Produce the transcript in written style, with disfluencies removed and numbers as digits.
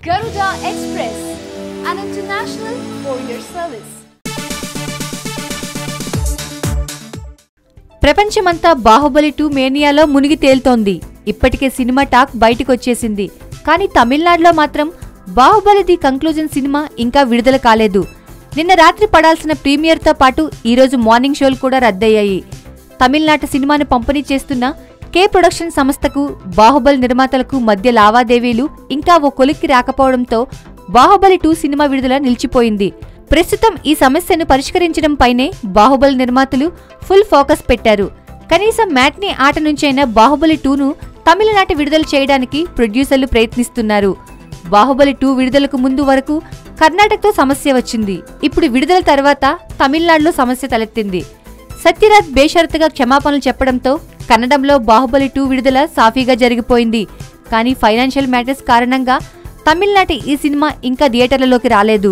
Garuda Express, an international courier service. ప్రపంచమంతా బాహుబలి 2 మేనియాలో మునిగి తేలుతోంది. ఇప్పటికే సినిమా టాక్ బయటకొచ్చేసింది. కానీ తమిళనాడులో మాత్రం బాహుబలి ది కంక్లూజన్ సినిమా ఇంకా విడుదల కాలేదు. నిన్న రాత్రి పడాల్సిన ప్రీమియర్తో పాటు ఈరోజు మార్నింగ్ షోలు కూడా రద్దయ్యాయి. తమిళనాట సినిమాను పంపిణీ చేస్తున్న కే ప్రొడక్షన్ సంస్థకు బాహుబలి నిర్మాతలకు మధ్య లావాదేవీలు ఇంకా ఓ కొలిక్కి రాకపోవడంతో బాహుబలి 2 సినిమా విడుదల నిలిచిపోయింది. ప్రస్తుతం ఈ సమస్యను పరిష్కరించడంపైనే బాహుబలి నిర్మాతలు ఫుల్ ఫోకస్ పెట్టారు. కనీసం మ్యాట్నీ ఆట నుంచైనా బాహుబలి 2ను తమిళనాట విడుదల చేయడానికి ప్రొడ్యూసర్లు ప్రయత్నిస్తున్నారు. బాహుబలి 2 విడుదలకు ముందు వరకు కర్ణాటకతో సమస్య వచ్చింది. ఇప్పుడు విడుదల తర్వాత తమిళనాడులో సమస్య తలెత్తింది. సత్యరాజ్ బేషరతుగా క్షమాపణలు చెప్పడంతో కన్నడంలో బాహుబలి 2 విడుదల సాఫీగా జరిగిపోయింది. కానీ ఫైనాన్షియల్ మ్యాటర్స్ కారణంగా తమిళనాట ఈ సినిమా ఇంకా థియేటర్లలోకి రాలేదు.